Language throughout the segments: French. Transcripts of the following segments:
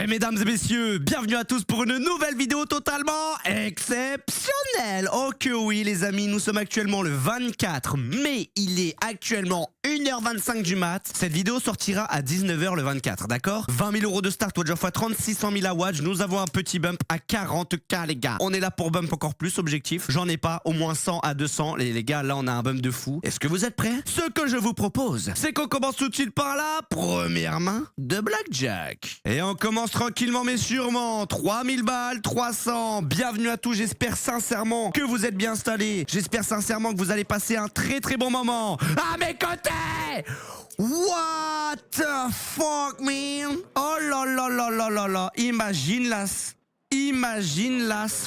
mesdames et messieurs, bienvenue à tous pour une nouvelle vidéo totalement exceptionnelle. Oh que oui les amis, nous sommes actuellement le 24 mai, il est actuellement 1h25 du mat. Cette vidéo sortira à 19h le 24, d'accord? 20 000 € de start, Watch x 30, 600 000 à Watch. Nous avons un petit bump à 40K les gars. On est là pour bump encore plus, objectif. J'en ai pas, au moins 100 à 200. Les gars, là on a un bump de fou. Est-ce que vous êtes prêts? Ce que je vous propose, c'est qu'on commence tout de suite par la première main de Blackjack. Et on commence tranquillement mais sûrement. 3000 balles, 300. Bienvenue à tous, j'espère sincèrement que vous êtes bien installés. J'espère sincèrement que vous allez passer un très très bon moment. À mes côtés! What the fuck, man? Oh là là là là là là. Imagine l'as,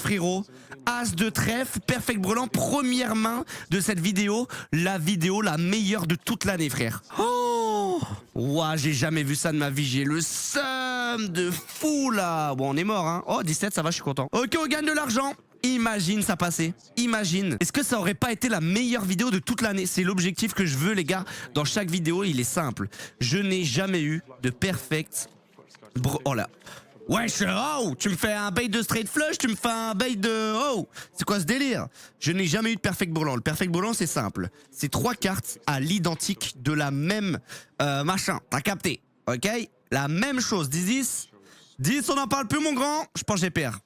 frérot. As de trèfle, perfect brelan, première main de cette vidéo. La vidéo la meilleure de toute l'année, frère. Oh! Ouah, j'ai jamais vu ça de ma vie. J'ai le seum de fou, là. Bon, on est mort, hein. Oh, 17, ça va, je suis content. Ok, on gagne de l'argent. Imagine ça passer. Imagine. Est-ce que ça aurait pas été la meilleure vidéo de toute l'année? C'est l'objectif que je veux, les gars. Dans chaque vidéo, il est simple. Je n'ai jamais eu de perfect... Oh là. Wesh, oh, tu me fais un bait de straight flush, tu me fais un bait de... Oh, c'est quoi ce délire? Je n'ai jamais eu de perfect brelan. Le perfect brelan, c'est simple. C'est 3 cartes à l'identique de la même machin. T'as capté, ok? La même chose, 10, on n'en parle plus, mon grand. Je pense que j'ai perdu.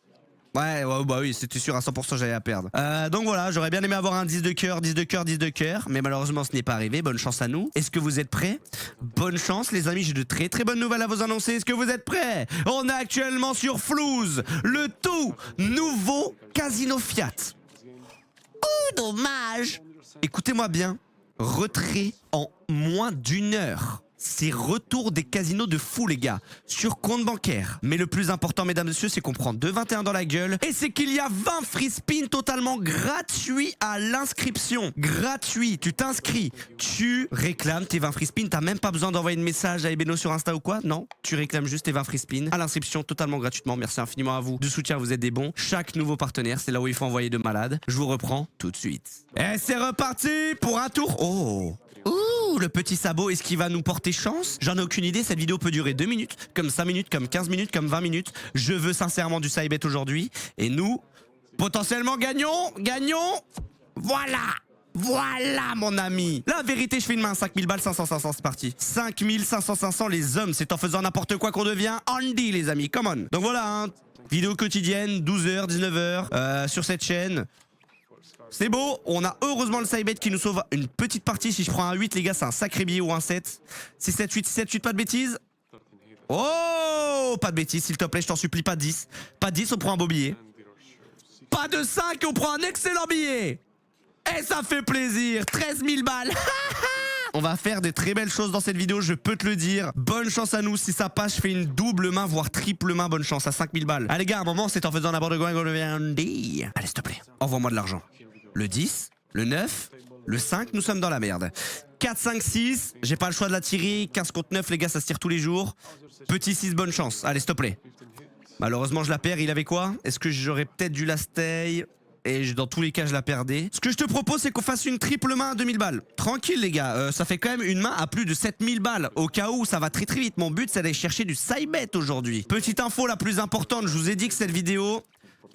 Ouais, bah oui, c'était sûr à 100% j'allais la perdre. Donc voilà, j'aurais bien aimé avoir un 10 de cœur, 10 de cœur, 10 de cœur. Mais malheureusement, ce n'est pas arrivé. Bonne chance à nous. Est-ce que vous êtes prêts? Bonne chance, les amis. J'ai de très très bonnes nouvelles à vous annoncer. Est-ce que vous êtes prêts? On est actuellement sur Flouze, le tout nouveau Casino Fiat. Oh, dommage. Écoutez-moi bien. Retrait en moins d'1 heure. C'est retour des casinos de fou les gars, sur compte bancaire. Mais le plus important mesdames et messieurs, c'est qu'on prend 2,21 dans la gueule. Et c'est qu'il y a 20 free spins totalement gratuits à l'inscription. Gratuit, tu t'inscris, tu réclames tes 20 free spins. T'as même pas besoin d'envoyer de message à Ebeno sur Insta ou quoi. Non, tu réclames juste tes 20 free spins à l'inscription totalement gratuitement. Merci infiniment à vous de soutien, vous êtes des bons. Chaque nouveau partenaire, c'est là où il faut envoyer de malades. Je vous reprends tout de suite. Et c'est reparti pour un tour. Oh! Ouh, le petit sabot, est-ce qu'il va nous porter chance? J'en ai aucune idée, cette vidéo peut durer 2 minutes, comme 5 minutes, comme 15 minutes, comme 20 minutes. Je veux sincèrement du side bet aujourd'hui. Et nous, potentiellement gagnons. Voilà mon ami. La vérité, je fais une main, 5000 balles, 500, c'est parti. 5500, les hommes, c'est en faisant n'importe quoi qu'on devient Andy, les amis, come on. Donc voilà, hein, vidéo quotidienne, 12h, 19h, sur cette chaîne. C'est beau, on a heureusement le side bet qui nous sauve une petite partie. Si je prends un 8 les gars, c'est un sacré billet ou un 7. 6, 7, 8, 6, 7, 8, pas de bêtises. Oh, pas de bêtises s'il te plaît, je t'en supplie, pas de 10. Pas de 10, on prend un beau billet. Pas de 5, on prend un excellent billet. Et ça fait plaisir, 13 000 balles. On va faire des très belles choses dans cette vidéo, je peux te le dire. Bonne chance à nous, si ça passe, je fais une double main, voire triple main, bonne chance à 5000 balles. Allez gars, à un moment, c'est en faisant n'importe quoi qu'on devient Andy. Allez, s'il te plaît, envoie-moi de l'argent. Le 10, le 9, le 5, nous sommes dans la merde. 4, 5, 6, j'ai pas le choix de la tirer. 15 contre 9, les gars, ça se tire tous les jours. Petit 6, bonne chance. Allez, s'il te plaît. Malheureusement, je la perds. Il avait quoi? Est-ce que j'aurais peut-être dû la stay? Et dans tous les cas, je la perdais. Ce que je te propose, c'est qu'on fasse une triple main à 2000 balles. Tranquille, les gars. Ça fait quand même une main à plus de 7000 balles. Au cas où, ça va très très vite. Mon but, c'est d'aller chercher du side bet aujourd'hui. Petite info la plus importante. Je vous ai dit que cette vidéo...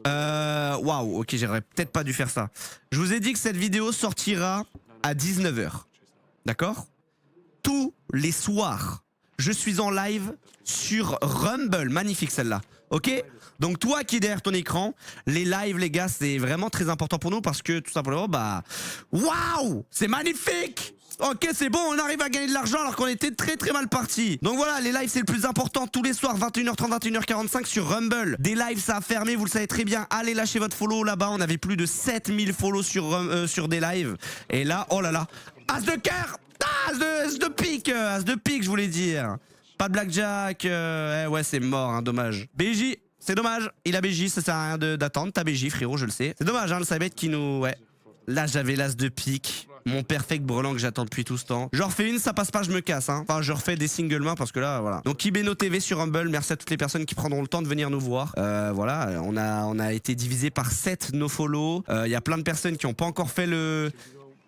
Waouh, ok, j'aurais peut-être pas dû faire ça. Je vous ai dit que cette vidéo sortira à 19h. D'accord? Tous les soirs, je suis en live sur Rumble. Magnifique celle-là. Ok? Donc toi qui es derrière ton écran, les lives les gars, c'est vraiment très important pour nous parce que tout simplement, bah... Waouh! C'est magnifique! Ok, c'est bon, on arrive à gagner de l'argent alors qu'on était très très mal parti. Donc voilà, les lives c'est le plus important. Tous les soirs, 21h30, 21h45 sur Rumble. Des lives ça a fermé, vous le savez très bien. Allez lâcher votre follow là-bas. On avait plus de 7000 follow sur des lives. Et là, oh là là, As de cœur, As de pique, je voulais dire. Pas de blackjack, ouais c'est mort, hein, dommage. BJ, c'est dommage, il a BJ, ça sert à rien d'attendre. T'as BJ frérot, je le sais. C'est dommage, hein, le side bet qui nous... Ouais. Là j'avais l'as de pique. Mon perfect brelan que j'attends depuis tout ce temps. Je refais une, ça passe pas, je me casse. Hein. Enfin, je refais des single mains parce que là, voilà. Donc, Ibeno TV sur Rumble. Merci à toutes les personnes qui prendront le temps de venir nous voir. Voilà, on a été divisé par 7 nofollow. Il y a plein de personnes qui n'ont pas encore fait le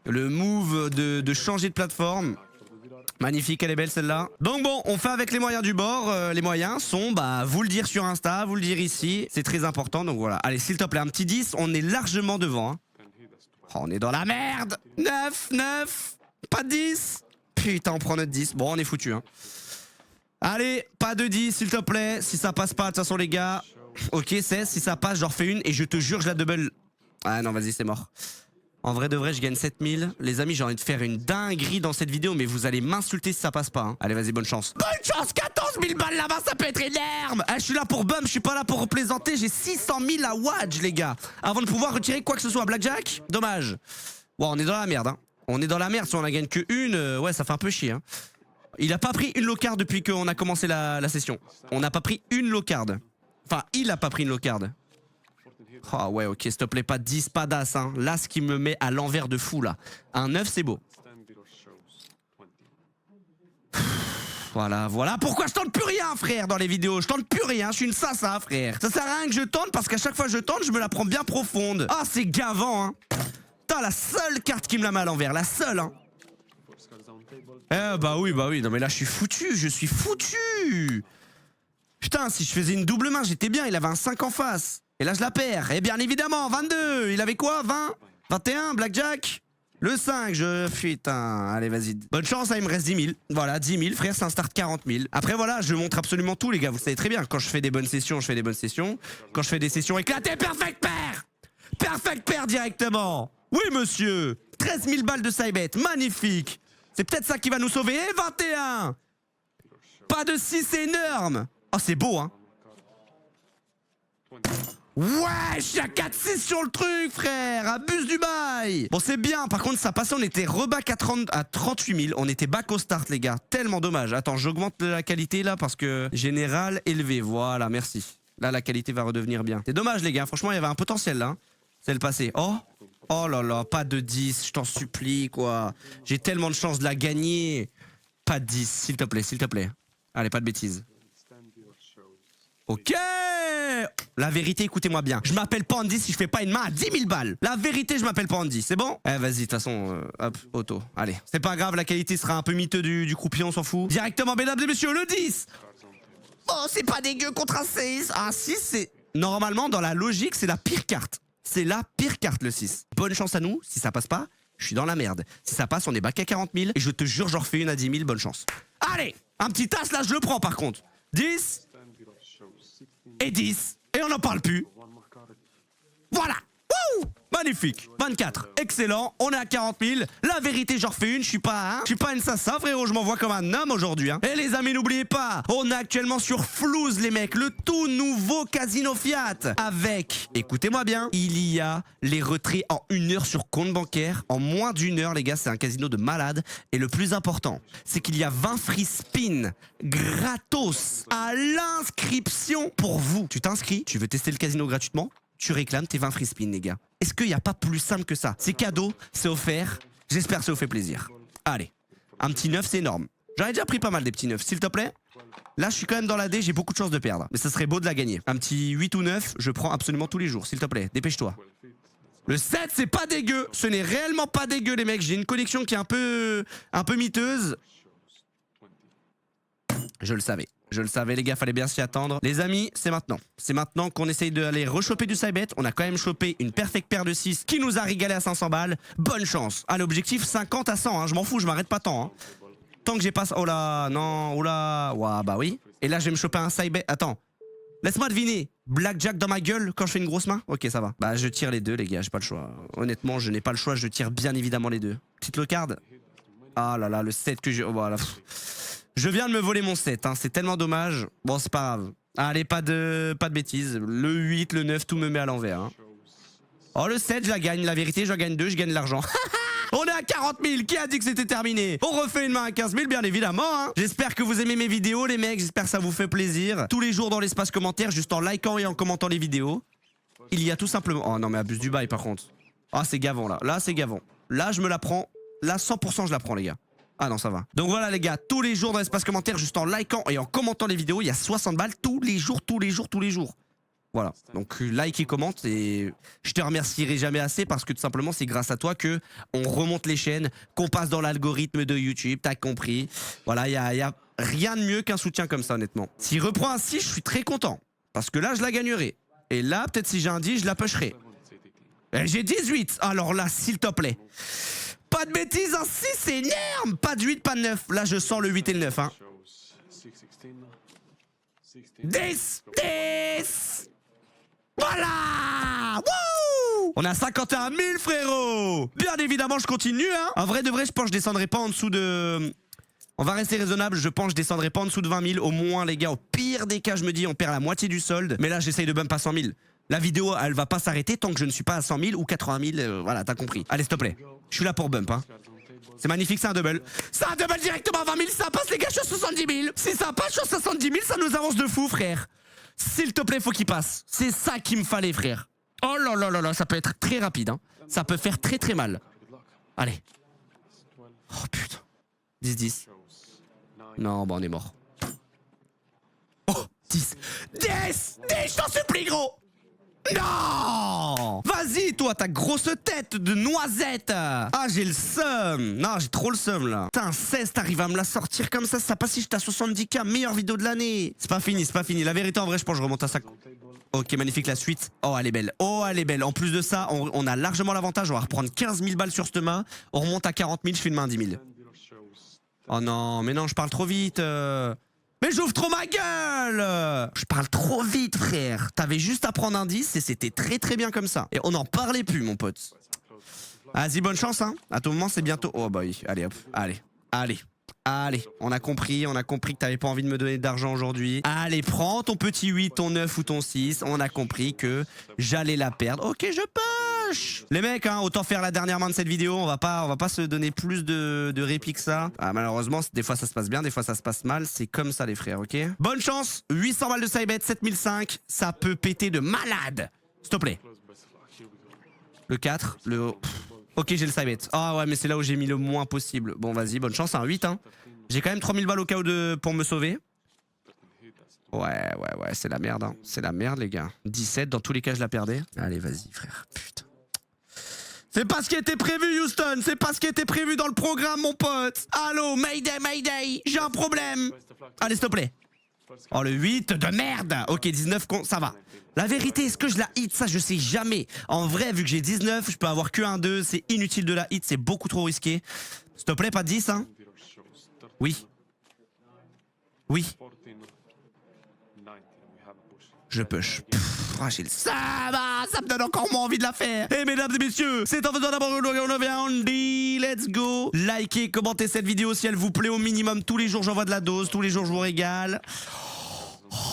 move de changer de plateforme. Magnifique, elle est belle celle-là. Donc bon, on fait avec les moyens du bord. Les moyens sont, bah, vous le dire sur Insta, vous le dire ici. C'est très important, donc voilà. Allez, s'il te plaît, un petit 10, on est largement devant. Hein. Oh, on est dans la merde. 9, pas de 10. Putain, on prend notre 10. Bon, on est foutu. Hein. Allez, pas de 10, s'il te plaît. Si ça passe pas, de toute façon, les gars. Ok, 16, si ça passe, j'en refais une et je te jure, je la double. Ah non, vas-y, c'est mort. En vrai de vrai, je gagne 7000. Les amis, j'ai envie de faire une dinguerie dans cette vidéo, mais vous allez m'insulter si ça passe pas. Hein. Allez, vas-y, bonne chance. Bonne chance, 14 000 balles là-bas, ça peut être énorme. Je suis là pour bum, je suis pas là pour plaisanter. J'ai 600 000 à Wadge, les gars. Avant de pouvoir retirer quoi que ce soit. Blackjack, dommage. Bon, on est dans la merde. Hein. On est dans la merde. Si on la gagne que une, ouais, ça fait un peu chier. Hein. Il a pas pris une low card depuis qu'on a commencé la session. On n'a pas pris une low card. Enfin, il a pas pris une low card. Ah ouais, ok, s'il te plaît, pas 10, pas d'as. Hein. Là, ce qui me met à l'envers de fou, là. Un 9, c'est beau. Voilà, voilà. Pourquoi je tente plus rien, frère, dans les vidéos? Je tente plus rien, je suis une sassa, frère. Ça sert à rien que je tente, parce qu'à chaque fois que je tente, je me la prends bien profonde. Ah, c'est gavant, hein. Putain, la seule carte qui me la met à l'envers, la seule, hein. Bah oui. Non, mais là, je suis foutu. Putain, si je faisais une double main, j'étais bien. Il avait un 5 en face. Et là, je la perds. Et bien évidemment, 22. Il avait quoi? 20? 21, Blackjack? Le 5, putain, allez, vas-y. Bonne chance, hein, il me reste 10 000. Voilà, 10 000, frère, c'est un start 40 000. Après, voilà, je montre absolument tout, les gars. Vous savez très bien. Quand je fais des bonnes sessions, je fais des bonnes sessions. Quand je fais des sessions éclatées, perfect pair! Perfect pair directement. Oui, monsieur. 13 000 balles de side bet. Magnifique. C'est peut-être ça qui va nous sauver. Et 21. Pas de 6, c'est énorme. Oh, c'est beau, hein. Ouais, je suis à 4-6 sur le truc, frère. Abuse du bail. Bon, c'est bien. Par contre, ça passait, on était reback à 38 000. On était back au start, les gars. Tellement dommage. Attends, j'augmente la qualité, là, parce que général élevé. Voilà, merci. Là, la qualité va redevenir bien. C'est dommage, les gars. Franchement, il y avait un potentiel, là. C'est le passé. Oh là là, pas de 10. Je t'en supplie, quoi. J'ai tellement de chance de la gagner. Pas de 10, s'il te plaît, s'il te plaît. Allez, pas de bêtises. Ok. La vérité, écoutez-moi bien. Je m'appelle pas Andy si je fais pas une main à 10 000 balles. La vérité, je m'appelle pas Andy, c'est bon? Eh, vas-y, de toute façon, hop, auto. Allez, c'est pas grave, la qualité sera un peu miteux du croupier, on s'en fout. Directement, mesdames et messieurs, le 10. Oh, c'est pas dégueu contre un 6. Un 6, c'est... Normalement, dans la logique, c'est la pire carte. C'est la pire carte, le 6. Bonne chance à nous. Si ça passe pas, je suis dans la merde. Si ça passe, on est back à 40 000. Et je te jure, j'en refais une à 10 000. Bonne chance. Allez, un petit as, là, je le prends, par contre. 10... Et 10. Et on n'en parle plus. Voilà. Wouh, magnifique. 24. Excellent. On est à 40 000. La vérité, j'en refais une. Je suis pas une sassa, frérot. Je m'envoie comme un homme aujourd'hui. Hein. Et les amis, n'oubliez pas, on est actuellement sur Flouze, les mecs. Le tout nouveau Casino Fiat. Avec, écoutez-moi bien, il y a les retraits en 1 heure sur compte bancaire. En moins d'1 heure, les gars, c'est un casino de malade. Et le plus important, c'est qu'il y a 20 free spins gratos à l'inscription pour vous. Tu t'inscris, tu veux tester le casino gratuitement? Tu réclames tes 20 free spins, les gars. Est-ce qu'il n'y a pas plus simple que ça? C'est cadeau, c'est offert. J'espère que ça vous fait plaisir. Allez, un petit 9, c'est énorme. J'en ai déjà pris pas mal des petits 9, s'il te plaît. Là, je suis quand même dans la D, j'ai beaucoup de chances de perdre. Mais ça serait beau de la gagner. Un petit 8 ou 9, je prends absolument tous les jours, s'il te plaît. Dépêche-toi. Le 7, c'est pas dégueu. Ce n'est réellement pas dégueu, les mecs. J'ai une connexion qui est un peu miteuse. Je le savais. Je le savais, les gars, fallait bien s'y attendre. Les amis, c'est maintenant. C'est maintenant qu'on essaye d'aller rechoper du side bet. On a quand même chopé une perfect paire de 6 qui nous a régalé à 500 balles. Bonne chance. Ah, l'objectif, 50 à 100. Hein. Je m'en fous, je m'arrête pas tant. Hein. Tant que j'ai pas... Oh là, non, oh là. Ouah, bah oui. Et là, je vais me choper un side bet. Attends. Laisse-moi deviner. Blackjack dans ma gueule quand je fais une grosse main? Ok, ça va. Bah, je tire les deux, les gars. J'ai pas le choix. Honnêtement, je n'ai pas le choix. Je tire bien évidemment les deux. Petite low card. Ah là là, le 7 que j'ai... Oh, voilà. Je viens de me voler mon 7, hein. C'est tellement dommage. Bon, c'est pas grave. Allez, pas de bêtises. Le 8, le 9, tout me met à l'envers. Hein. Oh, le 7, je la gagne. La vérité, je gagne 2, je gagne de l'argent. On est à 40 000. Qui a dit que c'était terminé? On refait une main à 15 000, bien évidemment. Hein. J'espère que vous aimez mes vidéos, les mecs. J'espère que ça vous fait plaisir. Tous les jours dans l'espace commentaire, juste en likant et en commentant les vidéos. Il y a tout simplement... Oh non, mais abuse du bail, par contre. Ah, c'est gavant, là. Là, c'est gavant. Là, je me la prends. Là, 100%, je la prends, les gars. Ah non, ça va. Donc voilà, les gars, tous les jours dans l'espace commentaire, juste en likant et en commentant les vidéos, il y a 60 balles tous les jours, tous les jours, tous les jours. Voilà, donc like et commente et je te remercierai jamais assez parce que tout simplement c'est grâce à toi que on remonte les chaînes, qu'on passe dans l'algorithme de YouTube, t'as compris. Voilà, y a rien de mieux qu'un soutien comme ça honnêtement. S'il reprend un 6, je suis très content parce que là je la gagnerai. Et là peut-être si j'ai un 10, je la pusherai. Et j'ai 18, alors là s'il te plaît. Pas de bêtises, un 6 c'est énorme. Pas de 8, pas de 9, là je sens le 8 et le 9 hein. 10 10. Voilà! Wouh! On a 51 000 frérot! Bien évidemment je continue hein! En vrai de vrai je pense que je descendrai pas en dessous de... On va rester raisonnable, je pense que je descendrai pas en dessous de 20 000. Au moins les gars, au pire des cas je me dis on perd la moitié du solde. Mais là j'essaye de bump à 100 000. La vidéo elle va pas s'arrêter tant que je ne suis pas à 100 000 ou 80 000. Voilà t'as compris. Allez s'il te plaît, je suis là pour bump hein. C'est magnifique, c'est un double. C'est un double directement à 20 000, ça passe les gars, je suis à 70 000. Si ça passe, je suis à 70 000, ça nous avance de fou frère. S'il te plaît, faut qu'il passe. C'est ça qu'il me fallait, frère. Oh là là là là, ça peut être très rapide. Hein. Ça peut faire très très mal. Allez. Oh putain. 10-10. Non, bah on est mort. Oh, 10. 10 je t'en supplie, gros. Non! Vas-y, toi, ta grosse tête de noisette! Ah, j'ai le seum! Non, j'ai trop le seum, là. Putain, 16, t'arrives à me la sortir comme ça passe si j'étais à 70K, meilleure vidéo de l'année! C'est pas fini, c'est pas fini. La vérité, en vrai, je pense que je remonte à ça. Ok, magnifique, la suite. Oh, elle est belle. Oh, elle est belle. En plus de ça, on a largement l'avantage. On va reprendre 15 000 balles sur cette main. On remonte à 40 000, je fais une main à 10 000. Oh non, mais non, je parle trop vite. Mais j'ouvre trop ma gueule! Je parle trop vite, frère. T'avais juste à prendre un 10 et c'était très très bien comme ça. Et on n'en parlait plus, mon pote. Vas-y, bonne chance, hein. À tout moment, c'est bientôt... Oh, bah oui, allez, hop. Allez, allez. Allez, on a compris que t'avais pas envie de me donner d'argent aujourd'hui. Allez, prends ton petit 8, ton 9 ou ton 6. On a compris que j'allais la perdre. Ok, je push. Les mecs, hein, autant faire la dernière main de cette vidéo. On va pas se donner plus de répit que ça. Ah, malheureusement, des fois ça se passe bien, des fois ça se passe mal. C'est comme ça, les frères, ok? Bonne chance. 800 balles de side bet, 7005. Ça peut péter de malade. S'il te plaît. Le 4, le... Ok, j'ai le side bet. Ah ouais, mais c'est là où j'ai mis le moins possible. Bon, vas-y, bonne chance, un 8, hein. J'ai quand même 3000 balles au cas où pour me sauver. Ouais, c'est la merde, hein. C'est la merde, les gars. 17, dans tous les cas, je la perdais. Allez, vas-y, frère. Putain. C'est pas ce qui était prévu, Houston. C'est pas ce qui était prévu dans le programme, mon pote. Allô, Mayday, Mayday. J'ai un problème. Allez, s'il te plaît. Oh, le 8 de merde. Ok, 19, ça va. La vérité, est-ce que je la hit? Ça, je sais jamais. En vrai, vu que j'ai 19, je peux avoir que un 2. C'est inutile de la hit, c'est beaucoup trop risqué. S'il te plaît, pas de 10, hein? Oui. Oui. Je push. Ah, j'ai le ça me donne encore moins envie de la faire. Et mesdames et messieurs, c'est en faisant d'abord le let's go. Likez, commentez cette vidéo si elle vous plaît au minimum. Tous les jours, j'envoie de la dose. Tous les jours, je vous régale.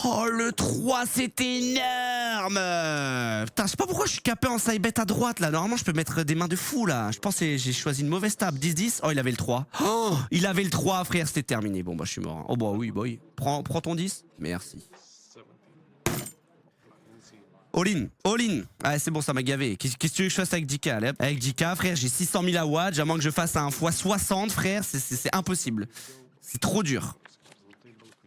Oh, le 3, c'est énorme. Putain, je sais pas pourquoi je suis capé en side bet à droite, là. Normalement, je peux mettre des mains de fou, là. Je pense que j'ai choisi une mauvaise table. 10-10. Oh, il avait le 3. Oh, il avait le 3, frère. C'était terminé. Bon, bah, je suis mort. Oh, bah oui, bah oui. Prends ton 10. Merci. All-in, all-in. Ah, c'est bon, ça m'a gavé. Qu'est-ce que tu veux que je fasse avec 10K, allez? Avec 10K, frère, j'ai 600 000 à watts. À moins que je fasse un x60, frère, c'est impossible. C'est trop dur.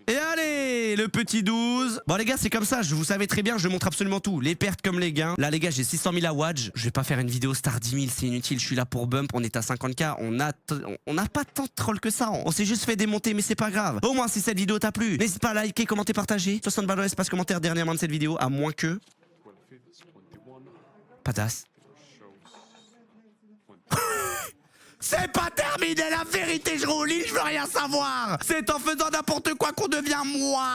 Et allez, le petit 12. Bon les gars, c'est comme ça, vous savez très bien, je montre absolument tout. Les pertes comme les gains. Là les gars, j'ai 600 000 à watch. Je vais pas faire une vidéo star 10 000, c'est inutile. Je suis là pour bump, on est à 50K. On n'a pas tant de troll que ça. On s'est juste fait démonter, mais c'est pas grave. Au moins si cette vidéo t'a plu, n'hésite pas à liker, commenter, partager. 60 balles espace commentaire dernièrement de cette vidéo, à moins que... Patas. C'est pas terminé, la vérité, je roule, je veux rien savoir. C'est en faisant n'importe quoi qu'on devient moi.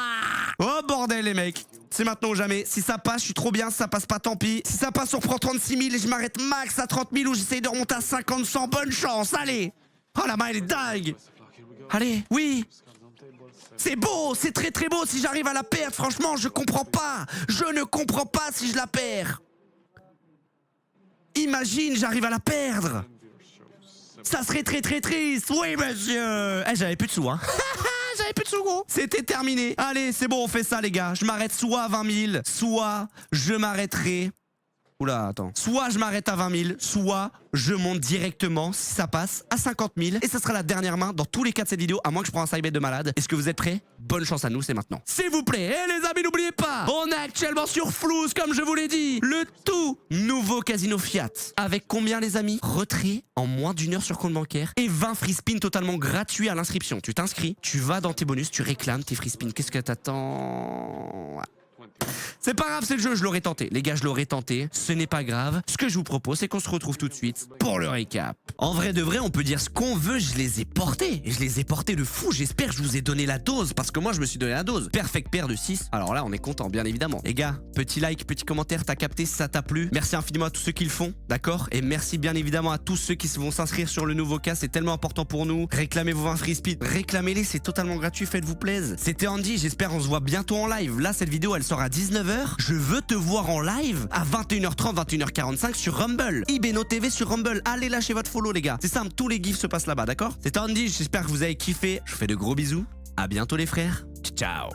Oh bordel les mecs. C'est maintenant ou jamais. Si ça passe, je suis trop bien. Si ça passe pas, tant pis. Si ça passe, on reprend 36 000 et je m'arrête max à 30 000 ou j'essaye de remonter à 50, 100. Bonne chance, allez. Oh la main, elle est dingue. Allez, oui. C'est beau, c'est très très beau. Si j'arrive à la perdre, franchement, je comprends pas. Je ne comprends pas si je la perds. Imagine, j'arrive à la perdre. Ça serait très très triste. Oui monsieur. Eh, j'avais plus de sous hein. J'avais plus de sous gros. C'était terminé. Allez c'est bon, on fait ça les gars. Je m'arrête soit à 20 000, soit je m'arrêterai. Oula attends. Soit je m'arrête à 20 000, soit je monte directement si ça passe à 50 000. Et ça sera la dernière main dans tous les cas de cette vidéo. À moins que je prenne un side bet de malade. Est-ce que vous êtes prêts? Bonne chance à nous, c'est maintenant. S'il vous plaît. Et les amis n'oubliez pas, on a actuellement sur Flouze, comme je vous l'ai dit. Le tout nouveau Casino Fiat. Avec combien, les amis? Retrait en moins d'1 heure sur compte bancaire et 20 free spins totalement gratuits à l'inscription. Tu t'inscris, tu vas dans tes bonus, tu réclames tes free spins. Qu'est-ce que t'attends? C'est pas grave, c'est le jeu, je l'aurais tenté. Les gars, je l'aurais tenté, ce n'est pas grave. Ce que je vous propose, c'est qu'on se retrouve tout de suite pour le récap. En vrai de vrai, on peut dire ce qu'on veut, je les ai portés. Et je les ai portés de fou, j'espère que je vous ai donné la dose, parce que moi, je me suis donné la dose. Perfect paire de 6. Alors là, on est content, bien évidemment. Les gars, petit like, petit commentaire, t'as capté si ça t'a plu. Merci infiniment à tous ceux qui le font, d'accord? Et merci bien évidemment à tous ceux qui vont s'inscrire sur le nouveau cas, c'est tellement important pour nous. Réclamez vos 20 free speed, réclamez-les, c'est totalement gratuit, faites-vous plaisir. C'était Andy, j'espère on se voit bientôt en live. Là, cette vidéo, elle sort à 19h. Je veux te voir en live à 21h30, 21h45 sur Rumble. Ibeno TV sur Rumble. Allez lâcher votre follow, les gars. C'est simple, tous les gifs se passent là-bas, d'accord? C'était Andy, j'espère que vous avez kiffé. Je vous fais de gros bisous. À bientôt, les frères. Ciao.